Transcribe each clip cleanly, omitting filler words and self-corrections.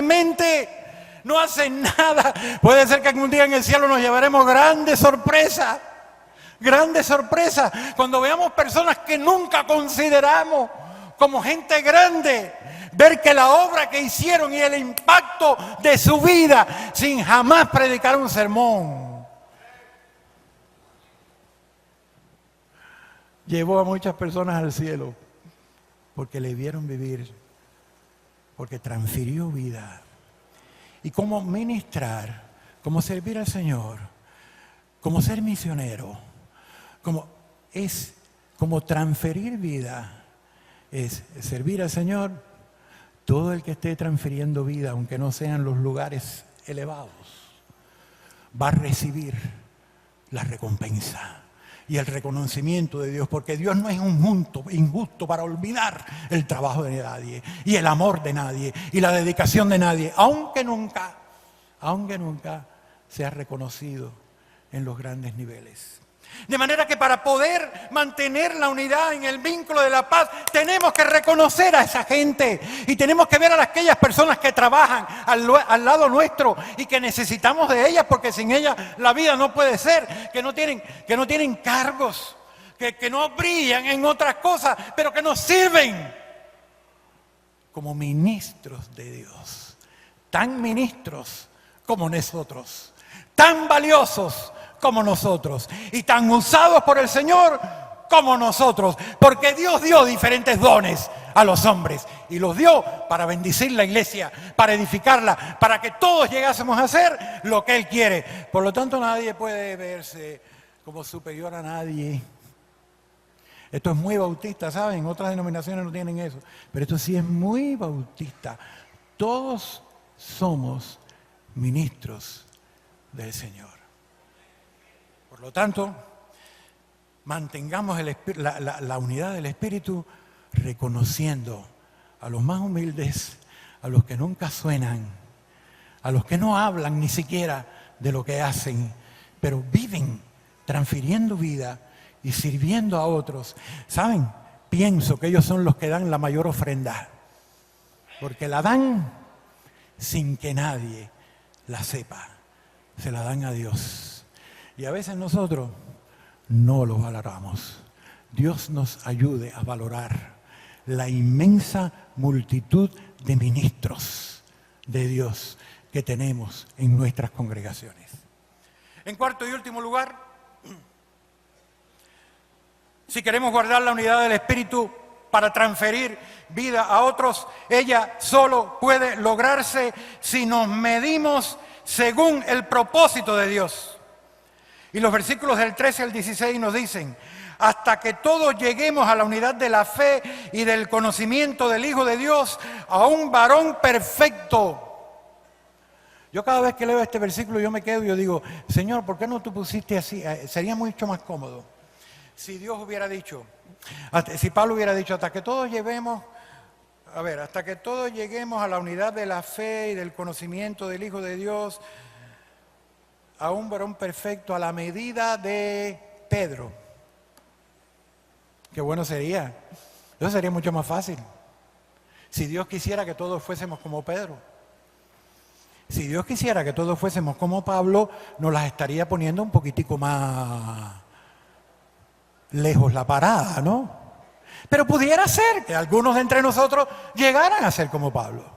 aparentemente no hacen nada. Puede ser que algún día en el cielo nos llevaremos grandes sorpresas. Grandes sorpresas. Cuando veamos personas que nunca consideramos como gente grande. Ver que la obra que hicieron y el impacto de su vida sin jamás predicar un sermón llevó a muchas personas al cielo porque le vieron vivir, porque transfirió vida. Y cómo ministrar, cómo servir al Señor, cómo ser misionero, como transferir vida, es servir al Señor. Todo el que esté transfiriendo vida, aunque no sean los lugares elevados, va a recibir la recompensa y el reconocimiento de Dios, porque Dios no es injusto para olvidar el trabajo de nadie y el amor de nadie y la dedicación de nadie, aunque nunca sea reconocido en los grandes niveles. De manera que para poder mantener la unidad en el vínculo de la paz, tenemos que reconocer a esa gente y tenemos que ver a aquellas personas que trabajan al lado nuestro y que necesitamos de ellas, porque sin ellas la vida no puede ser, que no tienen cargos, que no brillan en otras cosas, pero que nos sirven como ministros de Dios, tan ministros como nosotros, tan valiosos como nosotros y tan usados por el Señor como nosotros, porque Dios dio diferentes dones a los hombres y los dio para bendecir la iglesia, para edificarla, para que todos llegásemos a hacer lo que Él quiere. Por lo tanto, nadie puede verse como superior a nadie. Esto es muy bautista, ¿saben? Otras denominaciones no tienen eso, pero esto sí es muy bautista. Todos somos ministros del Señor. Por lo tanto, mantengamos la unidad del Espíritu, reconociendo a los más humildes, a los que nunca suenan, a los que no hablan ni siquiera de lo que hacen, pero viven transfiriendo vida y sirviendo a otros. ¿Saben? Pienso que ellos son los que dan la mayor ofrenda, porque la dan sin que nadie la sepa, se la dan a Dios. Y a veces nosotros no lo valoramos. Dios nos ayude a valorar la inmensa multitud de ministros de Dios que tenemos en nuestras congregaciones. En cuarto y último lugar, si queremos guardar la unidad del Espíritu para transferir vida a otros, ella solo puede lograrse si nos medimos según el propósito de Dios. Y los versículos del 13 al 16 nos dicen: hasta que todos lleguemos a la unidad de la fe y del conocimiento del Hijo de Dios, a un varón perfecto. Yo cada vez que leo este versículo yo me quedo y yo digo: Señor, ¿por qué no tú pusiste así? Sería mucho más cómodo si Dios hubiera dicho, si Pablo hubiera dicho, hasta que todos lleguemos a la unidad de la fe y del conocimiento del Hijo de Dios, a un varón perfecto a la medida de Pedro. Qué bueno sería. Eso sería mucho más fácil. Si Dios quisiera que todos fuésemos como Pedro. Si Dios quisiera que todos fuésemos como Pablo, nos las estaría poniendo un poquitico más lejos la parada, ¿no? Pero pudiera ser que algunos de entre nosotros llegaran a ser como Pablo.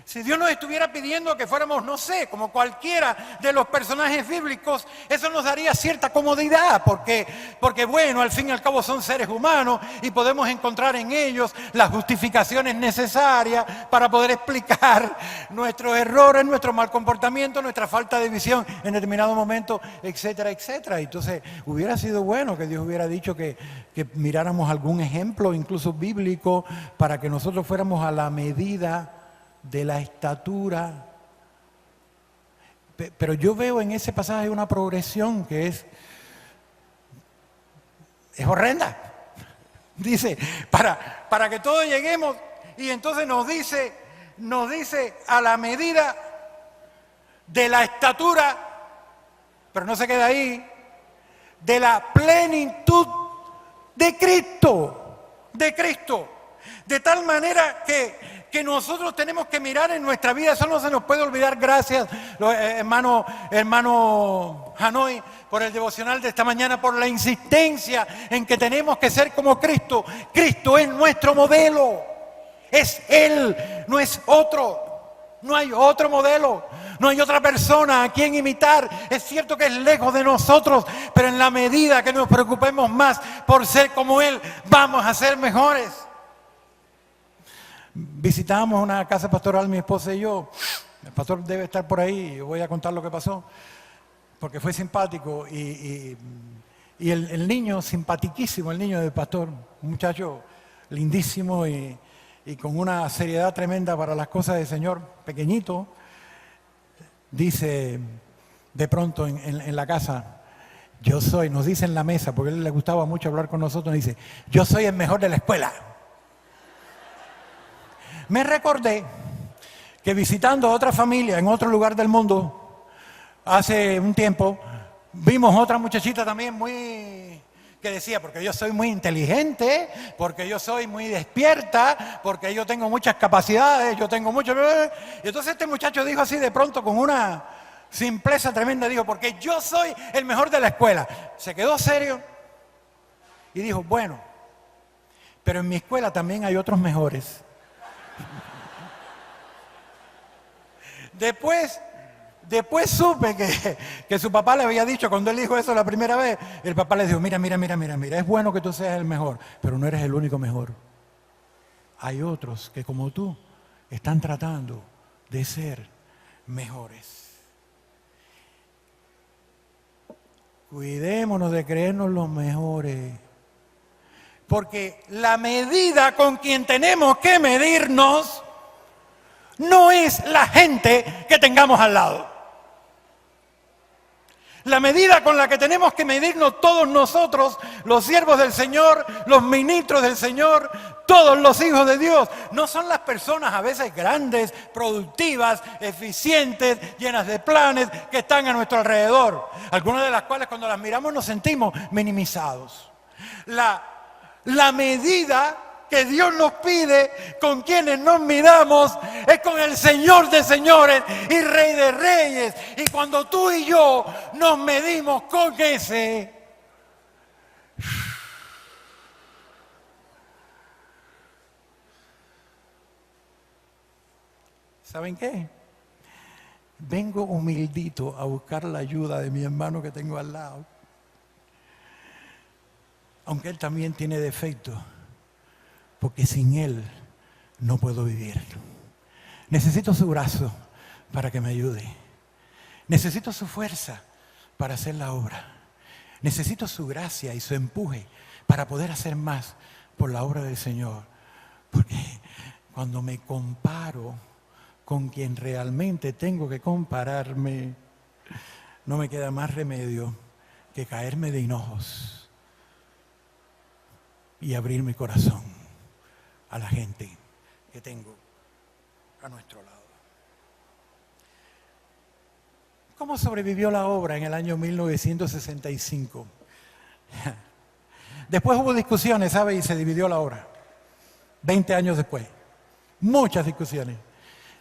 Si Dios nos estuviera pidiendo que fuéramos, no sé, como cualquiera de los personajes bíblicos, eso nos daría cierta comodidad, porque bueno, al fin y al cabo son seres humanos y podemos encontrar en ellos las justificaciones necesarias para poder explicar nuestros errores, nuestro mal comportamiento, nuestra falta de visión en determinado momento, etcétera, etcétera. Entonces, hubiera sido bueno que Dios hubiera dicho que miráramos algún ejemplo, incluso bíblico, para que nosotros fuéramos a la medida de la estatura. Pero yo veo en ese pasaje una progresión que es horrenda. Dice, para que todos lleguemos, y entonces nos dice a la medida de la estatura, pero no se queda ahí, de la plenitud de Cristo, De tal manera que nosotros tenemos que mirar en nuestra vida, eso no se nos puede olvidar. Gracias, hermano Hanoi, por el devocional de esta mañana, por la insistencia en que tenemos que ser como Cristo. Cristo es nuestro modelo, es Él, no es otro. No hay otro modelo, no hay otra persona a quien imitar. Es cierto que es lejos de nosotros, pero en la medida que nos preocupemos más por ser como Él, vamos a ser mejores. Visitamos una casa pastoral, mi esposa y yo. El pastor debe estar por ahí, yo voy a contar lo que pasó, porque fue simpático. Y el niño, simpatiquísimo, el niño del pastor, un muchacho lindísimo y con una seriedad tremenda para las cosas del Señor, pequeñito, dice de pronto en la casa, yo soy, nos dice en la mesa, porque a él le gustaba mucho hablar con nosotros, dice, yo soy el mejor de la escuela. Me recordé que visitando a otra familia en otro lugar del mundo, hace un tiempo, vimos otra muchachita también que decía, porque yo soy muy inteligente, porque yo soy muy despierta, porque yo tengo muchas capacidades, yo tengo mucho... Y entonces este muchacho dijo así de pronto con una simpleza tremenda, dijo, porque yo soy el mejor de la escuela. Se quedó serio y dijo, bueno, pero en mi escuela también hay otros mejores. Después supe que su papá le había dicho, cuando él dijo eso la primera vez, el papá le dijo, mira, es bueno que tú seas el mejor, pero no eres el único mejor. Hay otros que como tú están tratando de ser mejores. Cuidémonos de creernos los mejores, porque la medida con quien tenemos que medirnos no es la gente que tengamos al lado. La medida con la que tenemos que medirnos todos nosotros, los siervos del Señor, los ministros del Señor, todos los hijos de Dios, no son las personas a veces grandes, productivas, eficientes, llenas de planes que están a nuestro alrededor, algunas de las cuales cuando las miramos nos sentimos minimizados. La medida que Dios nos pide, con quienes nos midamos, es con el Señor de señores y Rey de reyes. Y cuando tú y yo nos medimos con ese, ¿saben qué? Vengo humildito a buscar la ayuda de mi hermano que tengo al lado. Aunque él también tiene defectos. Porque sin Él no puedo vivir. Necesito su brazo para que me ayude. Necesito su fuerza para hacer la obra. Necesito su gracia y su empuje para poder hacer más por la obra del Señor. Porque cuando me comparo con quien realmente tengo que compararme, no me queda más remedio que caerme de hinojos y abrir mi corazón a la gente que tengo a nuestro lado. ¿Cómo sobrevivió la obra en el año 1965? Después hubo discusiones, ¿sabe? Y se dividió la obra. 20 años después. Muchas discusiones.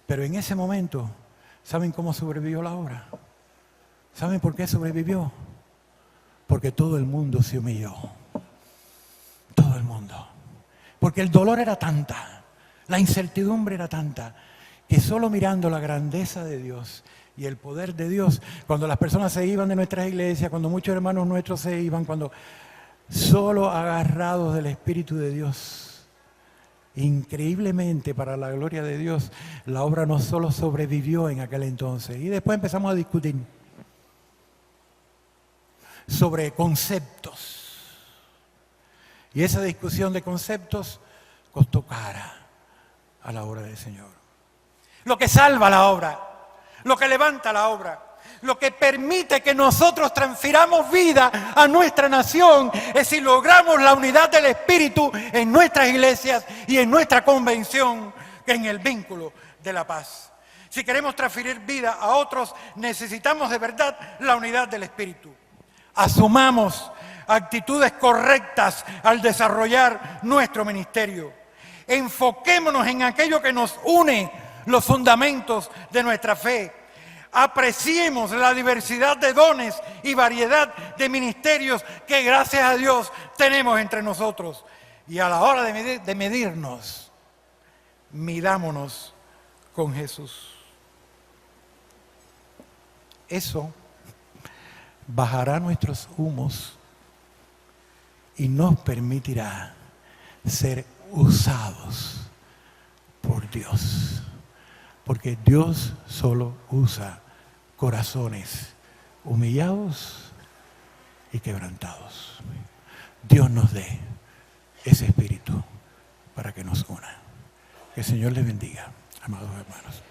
Pero en ese momento, ¿saben cómo sobrevivió la obra? ¿Saben por qué sobrevivió? Porque todo el mundo se humilló. Todo el mundo. Porque el dolor era tanta, la incertidumbre era tanta, que solo mirando la grandeza de Dios y el poder de Dios, cuando las personas se iban de nuestras iglesias, cuando muchos hermanos nuestros se iban, cuando solo agarrados del Espíritu de Dios, increíblemente para la gloria de Dios, la obra no solo sobrevivió en aquel entonces. Y después empezamos a discutir sobre conceptos. Y esa discusión de conceptos costó cara a la obra del Señor. Lo que salva la obra, lo que levanta la obra, lo que permite que nosotros transfiramos vida a nuestra nación es si logramos la unidad del Espíritu en nuestras iglesias y en nuestra convención, que en el vínculo de la paz. Si queremos transferir vida a otros, necesitamos de verdad la unidad del Espíritu. Asumamos actitudes correctas al desarrollar nuestro ministerio. Enfoquémonos en aquello que nos une, los fundamentos de nuestra fe. Apreciemos la diversidad de dones y variedad de ministerios que gracias a Dios tenemos entre nosotros. Y a la hora de medirnos, midámonos con Jesús. Eso bajará nuestros humos y nos permitirá ser usados por Dios. Porque Dios solo usa corazones humillados y quebrantados. Dios nos dé ese espíritu para que nos una. Que el Señor les bendiga, amados hermanos.